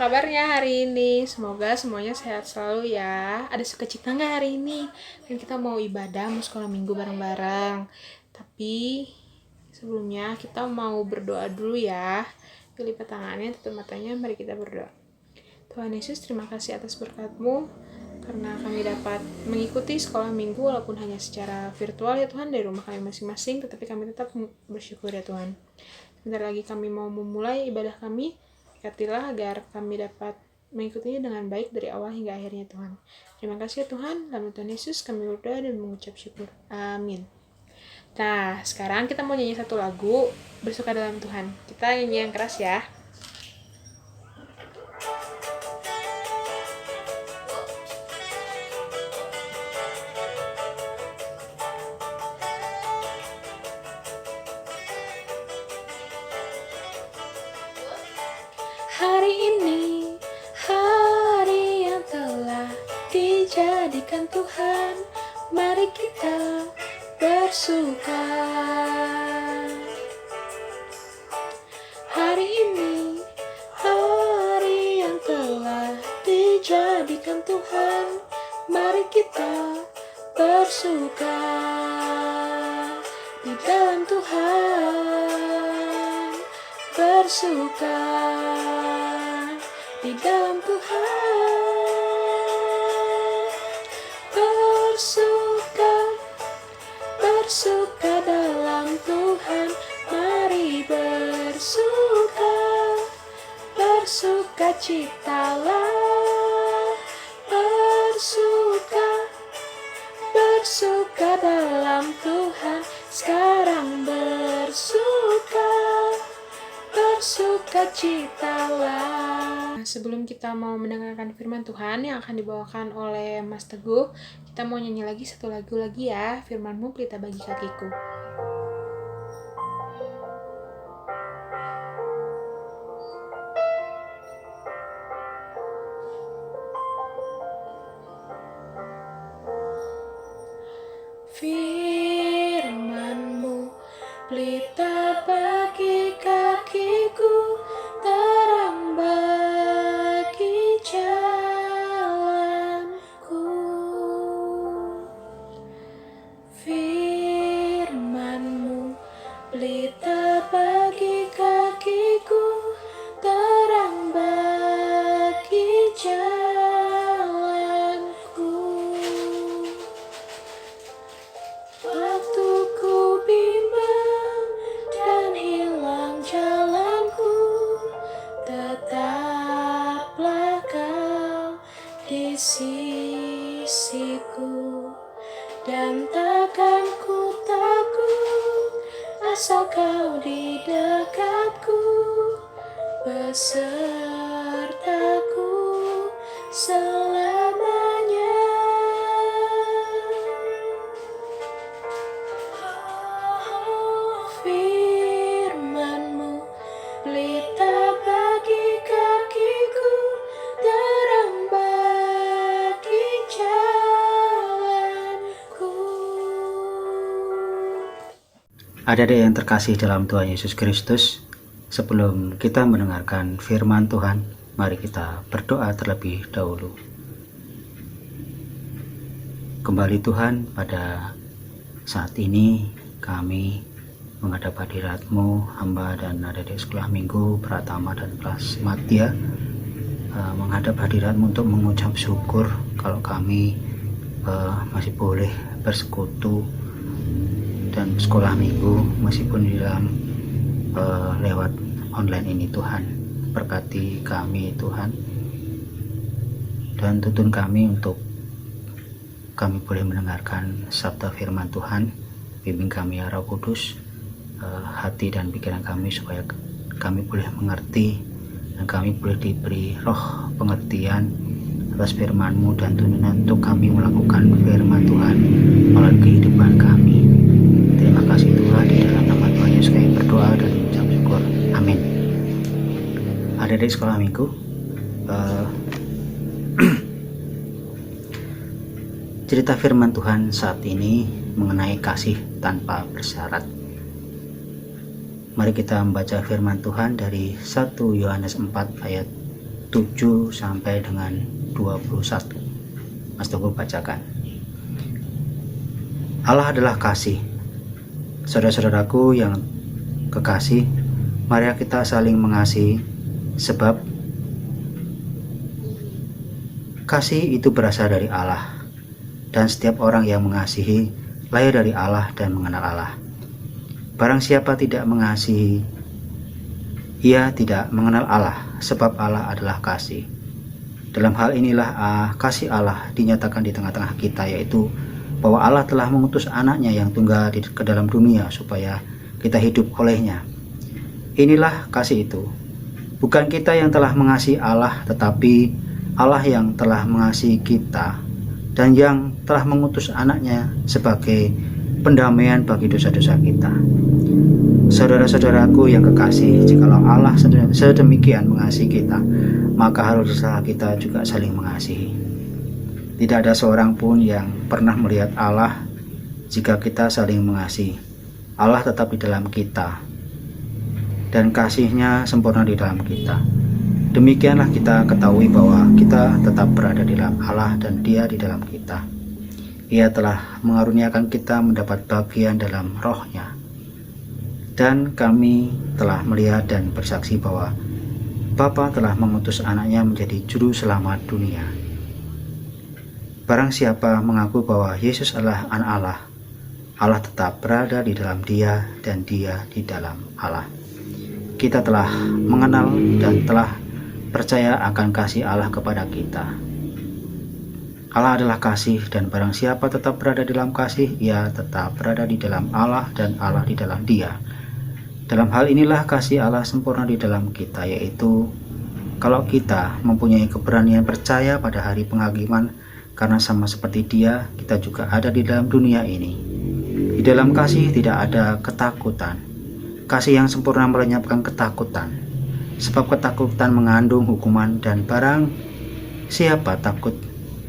kabarnya hari ini? Semoga semuanya sehat selalu ya. Ada sukacita nggak hari ini? Kan kita mau ibadah, mau sekolah minggu bareng-bareng. Tapi sebelumnya kita mau berdoa dulu ya. Lipat tangannya, tutup matanya, mari kita berdoa. Tuhan Yesus, terima kasih atas berkat-Mu karena kami dapat mengikuti sekolah minggu walaupun hanya secara virtual ya Tuhan, dari rumah kami masing-masing, tetapi kami tetap bersyukur ya Tuhan. Sebentar lagi kami mau memulai ibadah kami. Berkatilah agar kami dapat mengikutinya dengan baik dari awal hingga akhirnya Tuhan. Terima kasih ya Tuhan. Dalam Tuhan Yesus kami berdoa dan mengucap syukur. Amin. Nah, sekarang kita mau nyanyi satu lagu, Bersuka dalam Tuhan. Kita nyanyi yang keras ya. Hari ini, hari yang telah dijadikan Tuhan, mari kita bersuka. Hari ini, hari yang telah dijadikan Tuhan, mari kita bersuka di dalam Tuhan, bersuka di dalam Tuhan, bersuka dalam Tuhan, mari bersuka citalah, bersuka dalam Tuhan, sekarang bersuka citalah. Sebelum kita mau mendengarkan firman Tuhan yang akan dibawakan oleh Mas Teguh, kita mau nyanyi lagi satu lagu lagi ya, Firman-Mu pelita bagi kakiku. Firman-Mu pelita bagi kakiku, terang bagi jalanku. Firman-Mu pelita bagi kakiku, terang bagi jalanku. Waktu ku bimbang dan hilang jalanku, tetaplah Kau di sisiku, dan takkan ku takut asal Kau di dekatku, besertaku selamanya. Firman-Mu pelita bagi kakiku, terang bagi jalanku. Adik-adik yang terkasih dalam Tuhan Yesus Kristus, sebelum kita mendengarkan firman Tuhan, mari kita berdoa terlebih dahulu. Kembali Tuhan, pada saat ini kami menghadap hadirat-Mu, hamba dan adik-adik sekolah minggu, Pratama dan kelas Madya, menghadap hadirat-Mu untuk mengucap syukur kalau kami masih boleh bersekutu dan sekolah minggu meskipun di dalam lewat online ini. Tuhan, berkati kami Tuhan, dan tuntun kami untuk kami boleh mendengarkan sabda firman Tuhan. Bimbing kami ya Roh Kudus, hati dan pikiran kami supaya kami boleh mengerti dan kami boleh diberi roh pengertian atas firman-Mu dan tuntunan untuk kami melakukan firman Tuhan melalui kehidupan kami. Terima kasih Tuhan, di dalam nama Tuhan Yesus kami berdoa dan mengucap syukur. Amin. Adik-adik sekolah minggu, cerita firman Tuhan saat ini mengenai kasih tanpa bersyarat. Mari kita membaca firman Tuhan dari 1 Yohanes 4 ayat 7 sampai dengan 21. Mas Teguh bacakan. Allah adalah kasih. Saudara-saudaraku yang kekasih, mari kita saling mengasihi, sebab kasih itu berasal dari Allah, dan setiap orang yang mengasihi lahir dari Allah dan mengenal Allah. Barang siapa tidak mengasihi, ia tidak mengenal Allah, sebab Allah adalah kasih. Dalam hal inilah kasih Allah dinyatakan di tengah-tengah kita, yaitu bahwa Allah telah mengutus anaknya yang tunggal ke dalam dunia supaya kita hidup olehnya. Inilah kasih itu. Bukan kita yang telah mengasihi Allah, tetapi Allah yang telah mengasihi kita dan yang telah mengutus anaknya sebagai pendamaian bagi dosa-dosa kita. Saudara-saudaraku yang kekasih, jikalau Allah sedemikian mengasihi kita, maka haruslah kita juga saling mengasihi. Tidak ada seorang pun yang pernah melihat Allah jika kita saling mengasihi. Allah tetap di dalam kita dan kasih-Nya sempurna di dalam kita. Demikianlah kita ketahui bahwa kita tetap berada di dalam Allah dan Dia di dalam kita. Ia telah mengaruniakan kita mendapat bagian dalam Roh-Nya. Dan kami telah melihat dan bersaksi bahwa Bapa telah mengutus anaknya menjadi juru selamat dunia. Barang siapa mengaku bahwa Yesus adalah anak Allah, Allah tetap berada di dalam Dia dan Dia di dalam Allah. Kita telah mengenal dan telah percaya akan kasih Allah kepada kita. Allah adalah kasih, dan barang siapa tetap berada di dalam kasih, ia tetap berada di dalam Allah dan Allah di dalam Dia. Dalam hal inilah kasih Allah sempurna di dalam kita, yaitu kalau kita mempunyai keberanian percaya pada hari penghakiman, karena sama seperti Dia, kita juga ada di dalam dunia ini. Di dalam kasih tidak ada ketakutan. Kasih yang sempurna melenyapkan ketakutan, sebab ketakutan mengandung hukuman, dan barang siapa takut,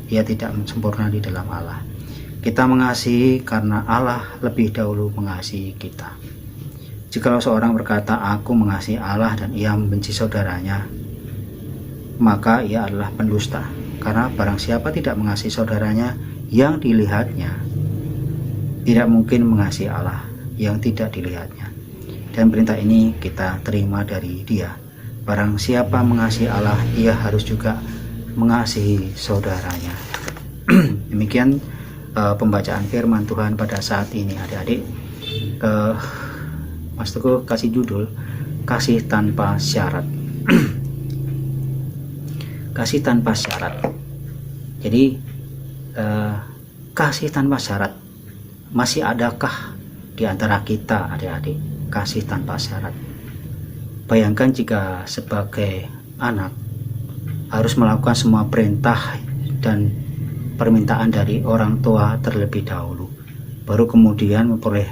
ia tidak sempurna di dalam Allah. Kita mengasihi karena Allah lebih dahulu mengasihi kita. Jikalau seorang berkata, "Aku mengasihi Allah," dan ia membenci saudaranya, maka ia adalah pendusta. Karena barang siapa tidak mengasihi saudaranya yang dilihatnya, tidak mungkin mengasihi Allah yang tidak dilihatnya. Dan perintah ini kita terima dari Dia. Barang siapa mengasihi Allah, ia harus juga mengasihi saudaranya. Demikian pembacaan firman Tuhan pada saat ini, adik-adik. Mas Teguh kasih judul kasih tanpa syarat. Kasih tanpa syarat. Jadi kasih tanpa syarat, masih adakah di antara kita, adik-adik, kasih tanpa syarat? Bayangkan jika sebagai anak harus melakukan semua perintah dan permintaan dari orang tua terlebih dahulu, baru kemudian memperoleh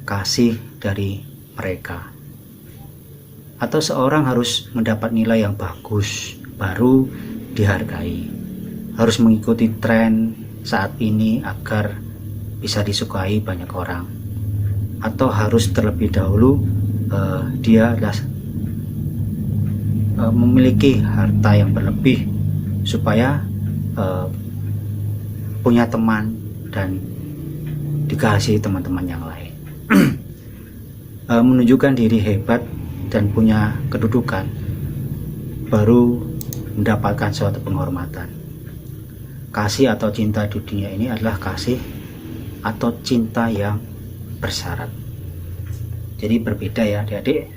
kasih dari mereka. Atau seorang harus mendapat nilai yang bagus baru dihargai, harus mengikuti tren saat ini agar bisa disukai banyak orang, atau harus terlebih dahulu dia adalah memiliki harta yang berlebih supaya punya teman dan dikasihi teman-teman yang lain. Menunjukkan diri hebat dan punya kedudukan baru mendapatkan suatu penghormatan. Kasih atau cinta di dunia ini adalah kasih atau cinta yang bersyarat. Jadi berbeda ya adik-adik.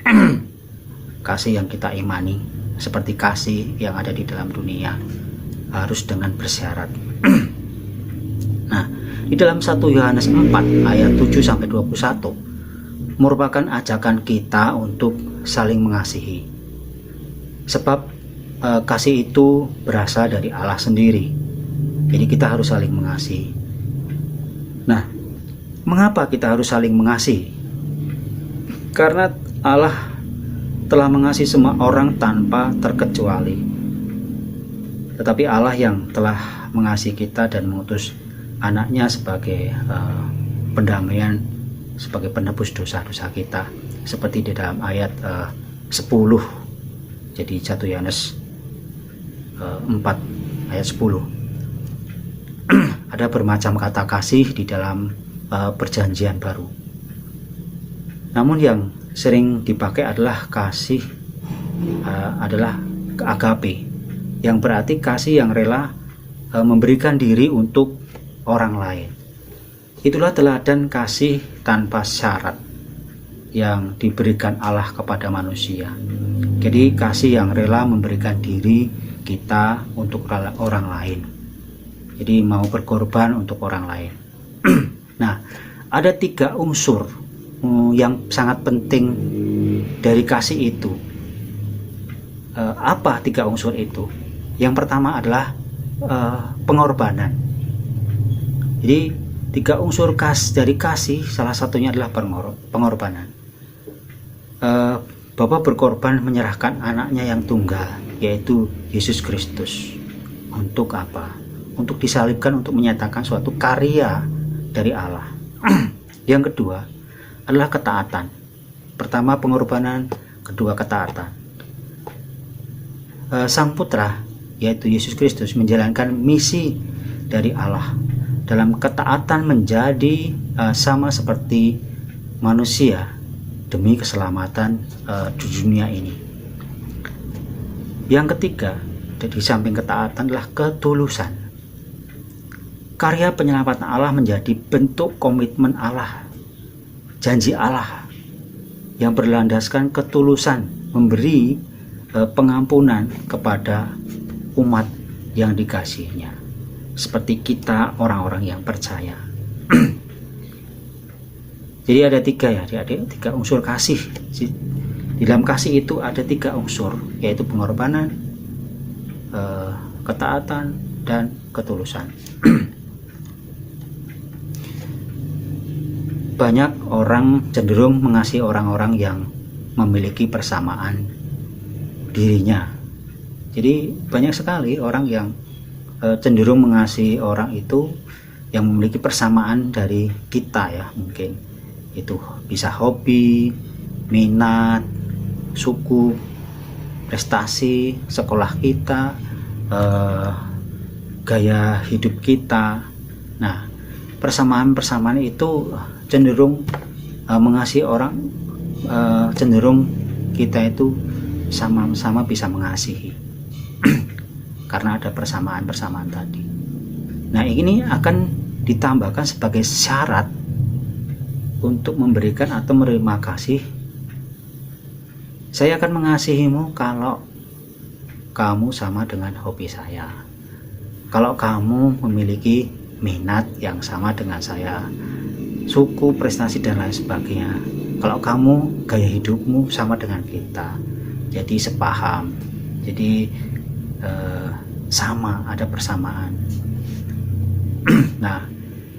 Kasih yang kita imani seperti kasih yang ada di dalam dunia harus dengan bersyarat. Nah, di dalam 1 Yohanes 4 ayat 7 sampai 21 merupakan ajakan kita untuk saling mengasihi. Sebab kasih itu berasal dari Allah sendiri. Jadi kita harus saling mengasihi. Nah, mengapa kita harus saling mengasihi? Karena Allah telah mengasihi semua orang tanpa terkecuali. Tetapi Allah yang telah mengasihi kita dan mengutus anaknya sebagai pendamaian, sebagai penebus dosa-dosa kita, seperti di dalam ayat 10. Jadi 1 Yohanes 4 ayat 10. Ada bermacam kata kasih di dalam perjanjian baru. Namun yang sering dipakai adalah kasih adalah agape, yang berarti kasih yang rela memberikan diri untuk orang lain. Itulah teladan kasih tanpa syarat yang diberikan Allah kepada manusia. Jadi kasih yang rela memberikan diri kita untuk orang lain. Jadi mau berkorban untuk orang lain. Nah, ada 3 unsur yang sangat penting dari kasih itu. Apa 3 unsur itu? Yang pertama adalah pengorbanan. Jadi 3 unsur dari kasih, salah satunya adalah pengorbanan. Bapa berkorban menyerahkan anaknya yang tunggal, yaitu Yesus Kristus. Untuk apa? Untuk disalibkan, untuk menyatakan suatu karya dari Allah. Yang kedua adalah ketaatan. Pertama pengorbanan, kedua ketaatan. Sang Putra, yaitu Yesus Kristus, menjalankan misi dari Allah dalam ketaatan menjadi sama seperti manusia demi keselamatan di dunia ini. Yang ketiga, di samping ketaatan adalah ketulusan. Karya penyelamatan Allah menjadi bentuk komitmen Allah, janji Allah yang berlandaskan ketulusan memberi pengampunan kepada umat yang dikasihinya, seperti kita orang-orang yang percaya. Jadi ada 3 ya, ada 3 unsur kasih. Di dalam kasih itu ada 3 unsur, yaitu pengorbanan, ketaatan, dan ketulusan. Banyak orang cenderung mengasihi orang-orang yang memiliki persamaan dirinya. Jadi banyak sekali orang yang cenderung mengasihi orang itu yang memiliki persamaan dari kita ya, mungkin itu bisa hobi, minat, suku, prestasi, sekolah kita, gaya hidup kita. Nah, persamaan-persamaan itu cenderung mengasihi orang, cenderung kita itu sama-sama bisa mengasihi karena ada persamaan-persamaan tadi. Nah, ini akan ditambahkan sebagai syarat untuk memberikan atau menerima kasih. Saya akan mengasihimu kalau kamu sama dengan hobi saya, kalau kamu memiliki minat yang sama dengan saya, suku, prestasi, dan lain sebagainya. Kalau kamu gaya hidupmu sama dengan kita, jadi sepaham, jadi sama, ada persamaan. Nah,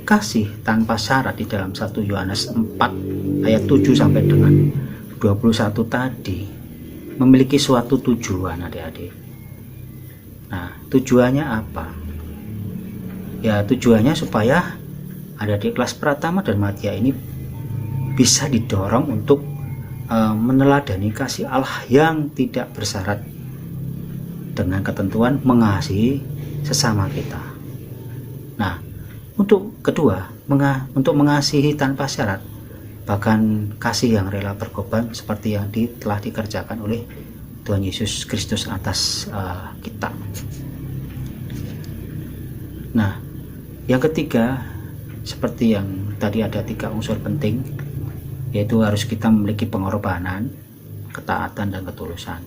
kasih tanpa syarat di dalam 1 Yohanes 4 ayat 7 sampai dengan 21 tadi memiliki suatu tujuan, adik-adik. Nah, tujuannya apa? Ya, tujuannya supaya ada di kelas Pratama dan Madya ini bisa didorong untuk meneladani kasih Allah yang tidak bersyarat dengan ketentuan mengasihi sesama kita. Nah, untuk kedua, untuk mengasihi tanpa syarat, bahkan kasih yang rela berkorban seperti yang telah dikerjakan oleh Tuhan Yesus Kristus atas kita. Nah, yang ketiga, seperti yang tadi ada 3 unsur penting, yaitu harus kita memiliki pengorbanan, ketaatan, dan ketulusan.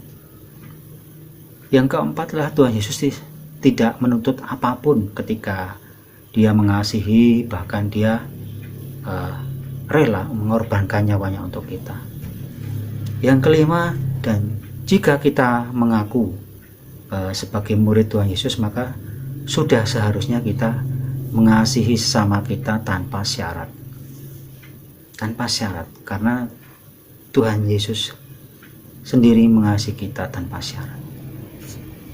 Yang keempat adalah Tuhan Yesus tidak menuntut apapun ketika dia mengasihi, bahkan dia rela mengorbankan nyawanya untuk kita. Yang kelima, dan jika kita mengaku sebagai murid Tuhan Yesus, maka sudah seharusnya kita mengasihi sesama kita tanpa syarat. Tanpa syarat, karena Tuhan Yesus sendiri mengasihi kita tanpa syarat.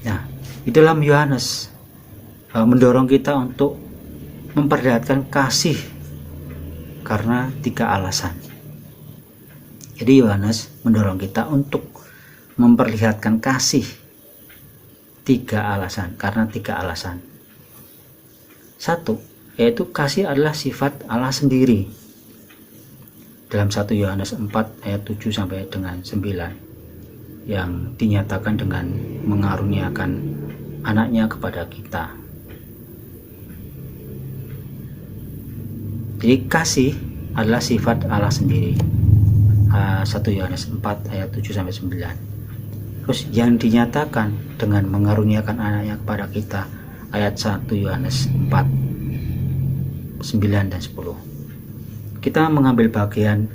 Nah, di dalam Yohanes mendorong kita untuk memperlihatkan kasih karena 3 alasan. Jadi Yohanes mendorong kita untuk memperlihatkan kasih karena tiga alasan. Satu, yaitu kasih adalah sifat Allah sendiri. Dalam 1 Yohanes 4 ayat 7 sampai dengan 9 yang dinyatakan dengan mengaruniakan anaknya kepada kita. Jadi kasih adalah sifat Allah sendiri. 1 Yohanes 4 ayat 7 sampai 9. Terus yang dinyatakan dengan mengaruniakan anaknya kepada kita, ayat 1 Yohanes 4 9 dan 10. Kita mengambil bagian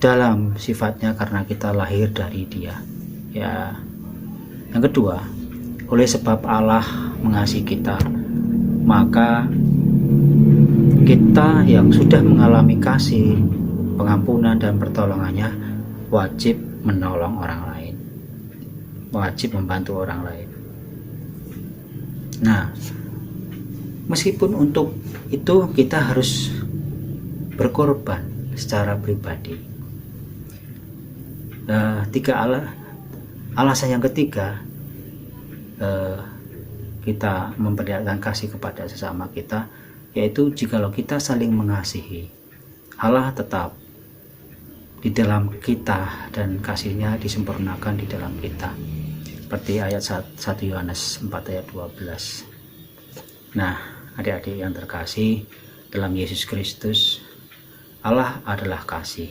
dalam sifatnya karena kita lahir dari Dia. Ya. Yang kedua, oleh sebab Allah mengasihi kita, maka kita yang sudah mengalami kasih, pengampunan dan pertolongannya wajib menolong orang lain, wajib membantu orang lain. Nah, meskipun untuk itu kita harus berkorban secara pribadi. Alasan yang ketiga, kita memperlihatkan kasih kepada sesama kita, yaitu jikalau kita saling mengasihi, Allah tetap di dalam kita dan kasih-Nya disempurnakan di dalam kita, seperti ayat 1 Yohanes 4 ayat 12. Nah, adik-adik yang terkasih dalam Yesus Kristus, Allah adalah kasih.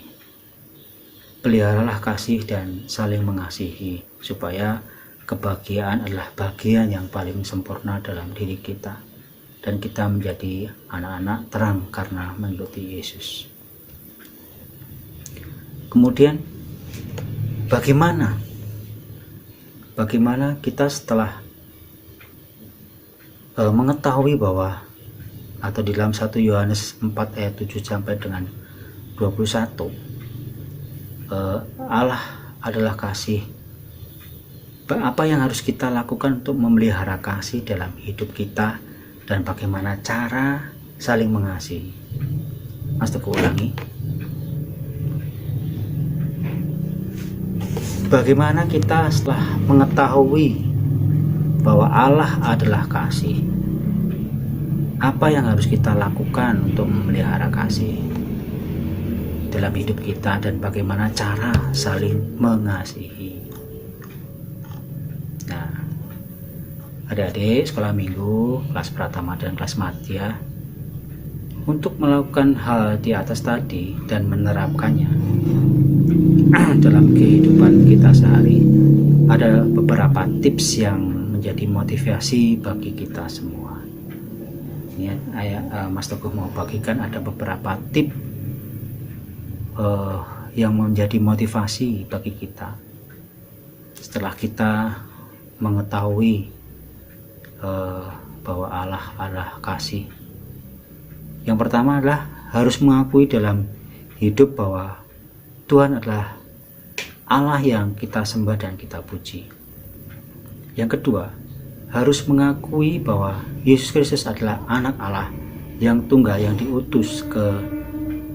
Peliharalah kasih dan saling mengasihi, supaya kebahagiaan adalah bagian yang paling sempurna dalam diri kita, dan kita menjadi anak-anak terang karena mengikuti Yesus. Kemudian bagaimana kita setelah mengetahui bahwa, atau di dalam 1 Yohanes 4 ayat 7 sampai dengan 21, Allah adalah kasih. Apa yang harus kita lakukan untuk memelihara kasih dalam hidup kita, dan bagaimana cara saling mengasihi? Mas Teguh ulangi. Bagaimana kita setelah mengetahui bahwa Allah adalah kasih, apa yang harus kita lakukan untuk memelihara kasih dalam hidup kita, dan bagaimana cara saling mengasihi? Nah, adik-adik sekolah minggu, kelas pratama dan kelas madya, untuk melakukan hal di atas tadi dan menerapkannya dalam kehidupan kita sehari, ada beberapa tips yang menjadi motivasi bagi kita semua. Ini Mas Teguh mau bagikan ada beberapa tips yang menjadi motivasi bagi kita setelah kita mengetahui bahwa Allah adalah kasih. Yang pertama adalah harus mengakui dalam hidup bahwa Tuhan adalah Allah yang kita sembah dan kita puji. Yang kedua, harus mengakui bahwa Yesus Kristus adalah anak Allah yang tunggal, yang diutus ke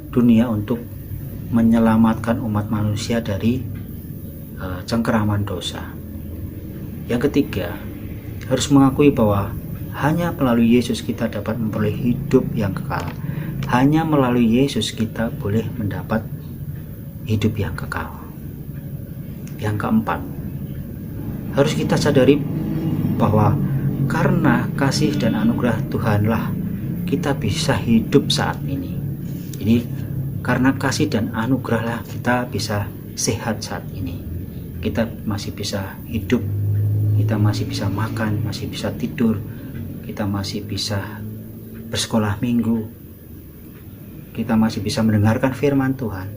dunia untuk menyelamatkan umat manusia dari cengkeraman dosa. Yang ketiga, harus mengakui bahwa hanya melalui Yesus kita dapat memperoleh hidup yang kekal. Hanya melalui Yesus kita boleh mendapat hidup yang kekal. Yang keempat, harus kita sadari bahwa karena kasih dan anugerah Tuhanlah kita bisa hidup saat ini. Jadi karena kasih dan anugerahlah kita bisa sehat saat ini. Kita masih bisa hidup, kita masih bisa makan, masih bisa tidur, kita masih bisa bersekolah minggu, kita masih bisa mendengarkan firman Tuhan,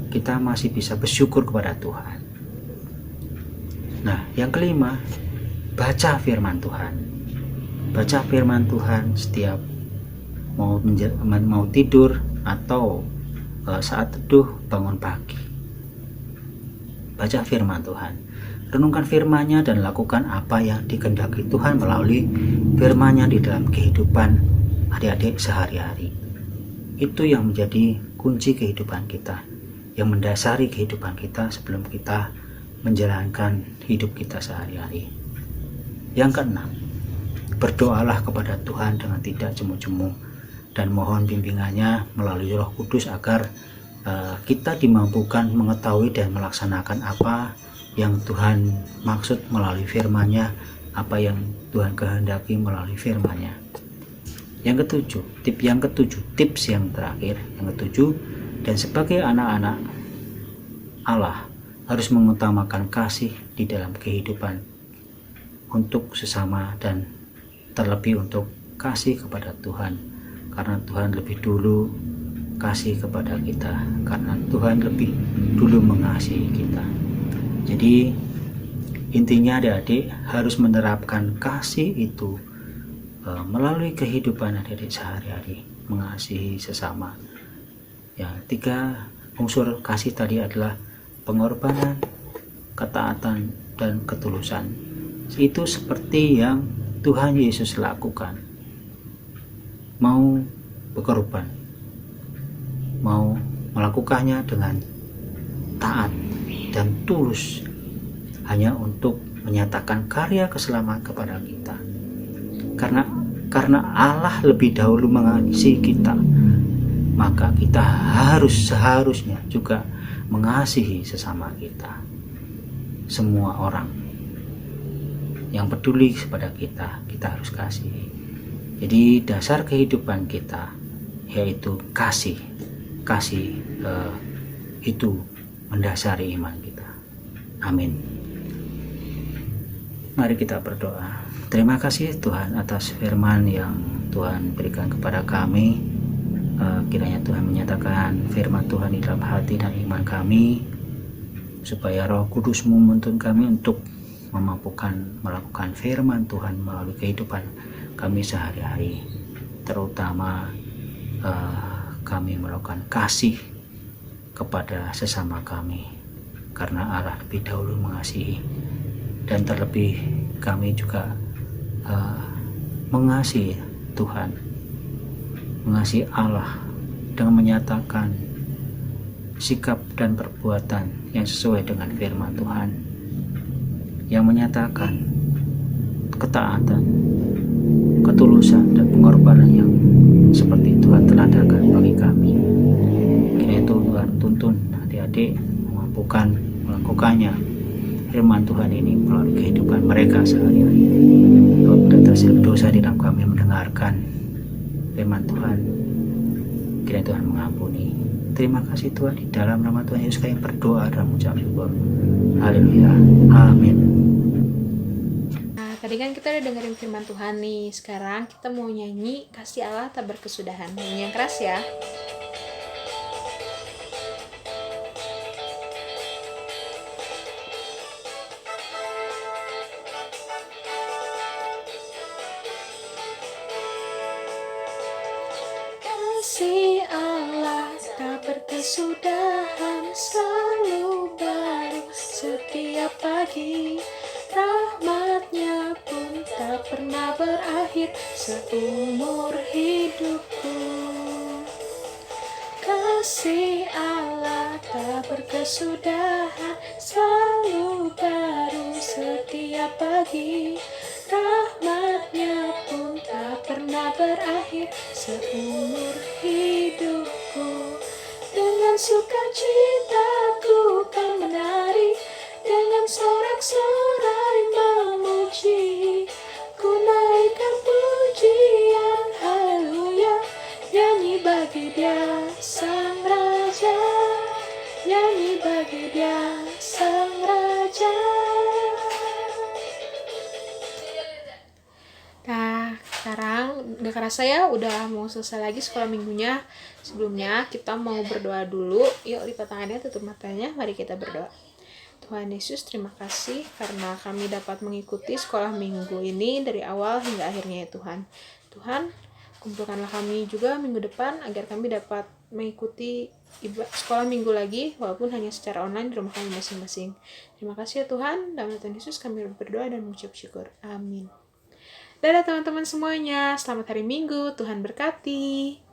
kita masih bisa bersyukur kepada Tuhan. Nah, yang kelima, baca firman Tuhan. Baca firman Tuhan setiap mau tidur atau saat teduh bangun pagi. Baca firman Tuhan, renungkan firman-Nya dan lakukan apa yang dikehendaki Tuhan melalui firman-Nya di dalam kehidupan adik-adik sehari-hari. Itu yang menjadi kunci kehidupan kita, yang mendasari kehidupan kita sebelum kita menjalankan hidup kita sehari-hari. Yang keenam, berdoalah kepada Tuhan dengan tidak jemu-jemu dan mohon bimbingannya melalui Roh Kudus agar kita dimampukan mengetahui dan melaksanakan apa yang Tuhan maksud melalui firman-Nya, apa yang Tuhan kehendaki melalui firman-Nya. Yang ketujuh, tips yang terakhir, yang ketujuh, dan sebagai anak-anak Allah harus mengutamakan kasih di dalam kehidupan untuk sesama dan terlebih untuk kasih kepada Tuhan, karena Tuhan lebih dulu kasih kepada kita, karena Tuhan lebih dulu mengasihi kita. Jadi intinya adik-adik harus menerapkan kasih itu melalui kehidupan adik-adik sehari-hari, mengasihi sesama. Yang tiga unsur kasih tadi adalah pengorbanan, ketaatan, dan ketulusan. Itu seperti yang Tuhan Yesus lakukan. Mau berkorban, mau melakukannya dengan taat dan tulus, hanya untuk menyatakan karya keselamatan kepada kita. Karena Allah lebih dahulu mengasihi kita, maka kita seharusnya juga mengasihi sesama kita. Semua orang yang peduli kepada kita, kita harus kasih. Jadi dasar kehidupan kita yaitu kasih. Kasih itu mendasari iman kita. Amin. Mari kita berdoa. Terima kasih Tuhan atas firman yang Tuhan berikan kepada kami. Kiranya Tuhan menyatakan firman Tuhan di dalam hati dan iman kami, supaya Roh Kudus menuntun kami untuk memampukan melakukan firman Tuhan melalui kehidupan kami sehari-hari, terutama kami melakukan kasih kepada sesama kami, karena Allah lebih dahulu mengasihi, dan terlebih kami juga mengasihi Tuhan, mengasihi Allah dengan menyatakan sikap dan perbuatan yang sesuai dengan firman Tuhan, yang menyatakan ketaatan, ketulusan, dan pengorbanan yang seperti Tuhan teladankan bagi kami. Kiranya Tuhan tuntun adik-adik memampukan melakukannya firman Tuhan ini melalui kehidupan mereka sehari-hari. Apabila tersilap dosa di dalam kami mendengarkan firman Tuhan, kiranya Tuhan mengampuni. Terima kasih Tuhan, di dalam nama Tuhan Yesus kami berdoa dan mengucap syukur. Haleluya. Amin. Nah, tadi kan kita udah dengerin firman Tuhan nih. Sekarang kita mau nyanyi Kasih Allah Tak Berkesudahan. Nyanyi yang keras ya. Kasih Allah tak berkesudahan, selalu baru setiap pagi. Rahmatnya pun tak pernah berakhir seumur hidupku. Kasih Allah tak berkesudahan, selalu baru setiap pagi. Rahmatnya pun tak pernah berakhir seumur hidupku. Dengan sukacitaku kan menari, dengan sorak-sorai memuji. Ku naikkan pujian, haleluya, nyanyi bagi Dia Sang Raja, nyanyi bagi Dia Sang Raja. Nah, sekarang gak kerasa ya udah mau selesai lagi sekolah minggunya. Sebelumnya kita mau berdoa dulu. Yuk, lipat tangannya, tutup matanya, mari kita berdoa. Tuhan Yesus, terima kasih karena kami dapat mengikuti sekolah minggu ini dari awal hingga akhirnya ya Tuhan. Tuhan, kumpulkanlah kami juga minggu depan agar kami dapat mengikuti sekolah minggu lagi walaupun hanya secara online di rumah kami masing-masing. Terima kasih ya Tuhan. Dalam nama Tuhan Yesus kami berdoa dan mengucap syukur. Amin. Dadah teman-teman semuanya, selamat hari Minggu, Tuhan berkati.